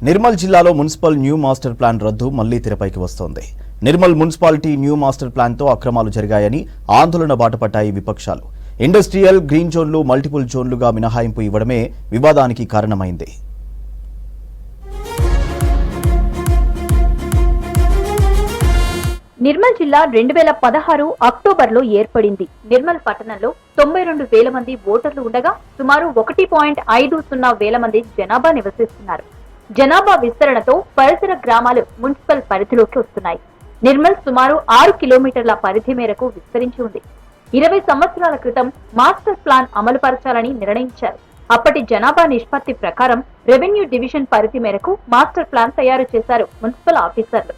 నిర్మల్ జిల్లాలో municipal new master plan రద్దు మళ్లీ తెరపైకి వస్తోంది. నిర్మల్ మున్సిపాలిటీ న్యూ మాస్టర్ ప్లాన్తో అక్రమాలు జరిగాయని ఆందోళన బాటపట్టాయి విపక్షాలు. ఇండస్ట్రియల్, గ్రీన్ జోన్లు మల్టిపుల్ జోన్లుగా మినహాయింపు ఇవ్వడమే వివాదానికి కారణమైంది. నిర్మల్ జిల్లా 2016 అక్టోబర్లో ఏర్పడింది. నిర్మల్ పట్టణంలో 92,000 మంది ఓటర్లు ఉండగా సుమారు 1.50 వేల మంది జనాభా నివసిస్తున్నారు. జనాభా విస్తరణతో పరిసర గ్రామాలు మున్సిపల్ పరిధిలోకి వస్తున్నాయి. నిర్మల్ సుమారు 6 కిలోమీటర్ల పరిధి మేరకు విస్తరించి ఉంది. 20 సంవత్సరాల క్రితం మాస్టర్ ప్లాన్ అమలు పరచాలని నిర్ణయించారు. అప్పటి జనాభా నిష్పత్తి ప్రకారం రెవెన్యూ డివిజన్ పరిధి మేరకు మాస్టర్ ప్లాన్ తయారు చేశారు మున్సిపల్ ఆఫీసర్లు.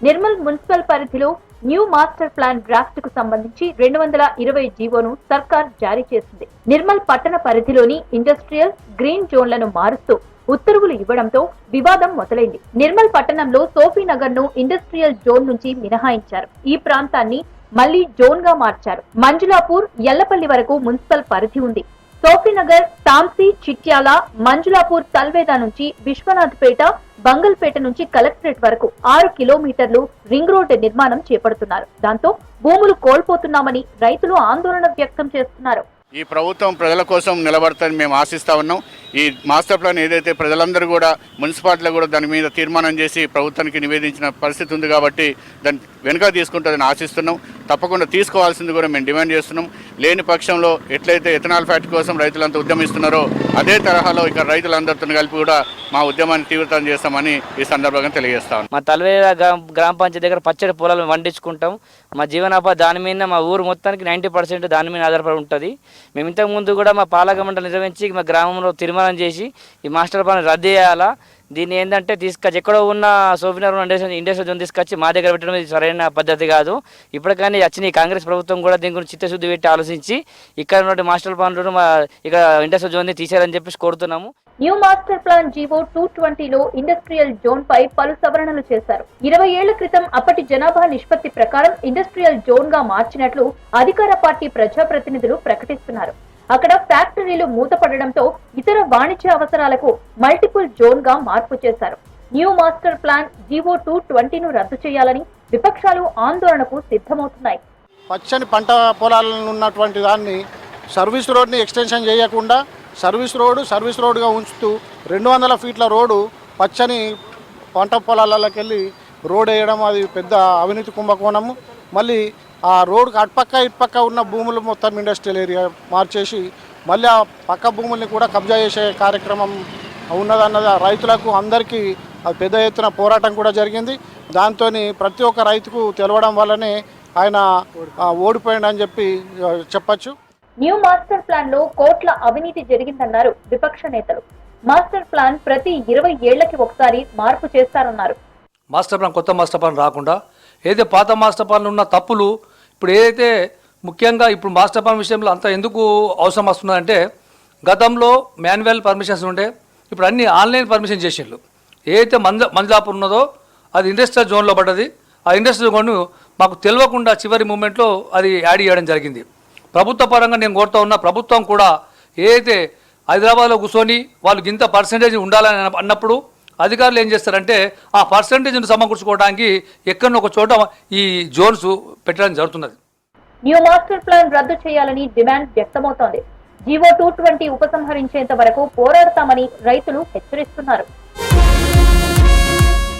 నిర్మల్ మున్సిపల్ పరిధిలో న్యూ మాస్టర్ ప్లాన్ డ్రాఫ్ట్ కు సంబంధించి 220 జీవోను సర్కార్ జారీ చేసింది. నిర్మల్ పట్టణ పరిధిలోని ఇండస్ట్రియల్, గ్రీన్ జోన్లను మారుస్తూ ఉత్తర్వులు ఇవ్వడంతో వివాదం మొదలైంది. నిర్మల్ పట్టణంలో సోఫీనగర్ ను ఇండస్ట్రియల్ జోన్ నుంచి మినహాయించారు. ఈ ప్రాంతాన్ని మళ్లీ జోన్ గా మార్చారు. మంజులాపూర్, ఎల్లపల్లి వరకు మున్సిపల్ పరిధి ఉంది. సోఫీనగర్, తాంసీ, చిట్యాల, మంజులాపూర్, తల్వేదా నుంచి విశ్వనాథ్పేట, బంగల్పేట నుంచి కలెక్టరేట్ వరకు 6 కిలోమీటర్లు రింగ్ రోడ్ నిర్మాణం చేపడుతున్నారు. దాంతో భూములు కోల్పోతున్నామని రైతులు ఆందోళన వ్యక్తం చేస్తున్నారు. ఈ ప్రభుత్వం ప్రజల కోసం నిలబడతారని మేము ఆశిస్తా ఉన్నాం. ఈ మాస్టర్ ప్లాన్ ఏదైతే ప్రజలందరూ కూడా మున్సిపాలిటీలో కూడా దాని మీద తీర్మానం చేసి ప్రభుత్వానికి నివేదించిన పరిస్థితి ఉంది కాబట్టి దాన్ని వెనుక తీసుకుంటుందని ఆశిస్తున్నాం. తప్పకుండా తీసుకోవాల్సింది కూడా మేము డిమాండ్ చేస్తున్నాం. లేని పక్షంలో ఎట్లయితే ఎథనాల్ ఫ్యాక్టరీ కోసం రైతులంతా ఉద్యమిస్తున్నారో అదే తరహాలో ఇక్కడ రైతులందరితో కలిపి కూడా మా ఉద్యమాన్ని తీవ్రతం చేస్తామని ఈ సందర్భంగా తెలియజేస్తాం. మా తల్వేద గ్రామ పంచాయతీ దగ్గర పచ్చడి పొలాలు పండించుకుంటాం. మా జీవనోపాధి దాని మీద, మా ఊరు మొత్తానికి 90% దాని మీద ఆధారపడి ఉంటుంది. మేము ఇంతకు ముందు కూడా మా పాలక మండలి నిర్వహించి మా గ్రామంలో తీర్మానం చేసి ఈ మాస్టర్ ప్లాన్ రద్దు చేయాలా, దీన్ని ఏంటంటే తీసుకొచ్చి ఎక్కడో ఉన్న సోఫీనగర్ ఇండస్ట్రియల్ జోన్ తీసుకొచ్చి మా దగ్గర పెట్టడం ఇది సరైన పద్ధతి కాదు. ఇప్పటికైనా వచ్చిన ఈ కాంగ్రెస్ ప్రభుత్వం కూడా దీని గురించి చిత్తశుద్ధి పెట్టి ఆలోచించి ఇక్కడ ఉన్న మాస్టర్ ప్లాన్లను ఇక్కడ ఇండస్ట్రియల్ జోన్ తీసేయాలని చెప్పేసి కోరుతున్నాము. న్యూ మాస్టర్ ప్లాన్ జీవో 220లో ఇండస్ట్రియల్ జోన్ పై పలు సవరణలు చేశారు. 20 ఏళ్ల క్రితం అప్పటి జనాభా నిష్పత్తి ప్రకారం ఇండస్ట్రియల్ జోన్ గా మార్చినట్లు అధికార పార్టీ ప్రజాప్రతినిధులు ప్రకటిస్తున్నారు. అక్కడ ఫ్యాక్టరీలు మూతపడడంతో ఇతర వాణిజ్య అవసరాలకు మల్టిపుల్ జోన్ గా మార్పు చేశారు. న్యూ మాస్టర్ ప్లాన్ జీవో 220ను రద్దు చేయాలని విపక్షాలు ఆందోళనకు సిద్ధమవుతున్నాయి. పచ్చని పంట పొలాలను ఉన్నటువంటి దాన్ని సర్వీస్ రోడ్ని ఎక్స్టెన్షన్ చేయకుండా సర్వీస్ రోడ్డుగా ఉంచుతూ 200 ఫీట్ల రోడ్డు పచ్చని పంట పొలాలకి వెళ్ళి రోడ్ వేయడం అది పెద్ద అవినీతి కుంభకోణము. మళ్ళీ ఆ రోడ్డుకి అటుపక్క ఇటుపక్క ఉన్న భూములు మొత్తం ఇండస్ట్రియల్ ఏరియా మార్చేసి మళ్ళీ ఆ పక్క భూముల్ని కూడా కబ్జా చేసే కార్యక్రమం ఉన్నదన్నది రైతులకు అందరికీ అది పెద్ద ఎత్తున పోరాటం కూడా జరిగింది. దాంతో ప్రతి ఒక్క రైతుకు తెలవడం వల్లనే ఆయన ఓడిపోయిందని చెప్పి చెప్పచ్చు. న్యూ మాస్టర్ ప్లాన్ లో కోట్ల అవినీతి జరిగిందన్నారు విపక్ష నేతలు. మాస్టర్ ప్లాన్ ప్రతి 20 ఏళ్లకి ఒకసారి మార్పు చేస్తారన్నారు. మాస్టర్ ప్లాన్ కొత్త మాస్టర్ ప్లాన్ రాకుండా ఏదైతే పాత మాస్టర్ ప్లాన్ ఉన్న తప్పులు ఇప్పుడు ఏదైతే ముఖ్యంగా ఇప్పుడు మాస్టర్ ప్లాన్ విషయంలో అంత ఎందుకు అవసరం వస్తుందంటే గతంలో మాన్యువల్ పర్మిషన్స్ ఉండే, ఇప్పుడు అన్ని ఆన్లైన్ పర్మిషన్ చేసిండ్రు. ఏదైతే మంజలాపూర్ ఉన్నదో అది ఇండస్ట్రియల్ జోన్లో పడ్డది. ఆ ఇండస్ట్రియల్ జోన్ మాకు తెలియకుండా చివరి మూమెంట్లో అది యాడ్ చేయడం జరిగింది. ప్రభుత్వ పరంగా నేను కోరుతా ఉన్నా, ప్రభుత్వం కూడా ఏదైతే హైదరాబాద్లో కూర్చొని వాళ్ళకి ఇంత పర్సెంటేజ్ ఉండాలని అన్నప్పుడు అధికారులు ఏం చేస్తారంటే ఆ పర్సెంటేజ్ను సమకూర్చుకోవడానికి ఎక్కడో ఒక చోట ఈ జోన్స్ పెట్టడం జరుగుతున్నది. న్యూ మాస్టర్ ప్లాన్ రద్దు చేయాలని డిమాండ్ వ్యక్తమవుతోంది. జీవో 220 ఉపసంహరించేంత వరకు పోరాడతామని రైతులు హెచ్చరిస్తున్నారు.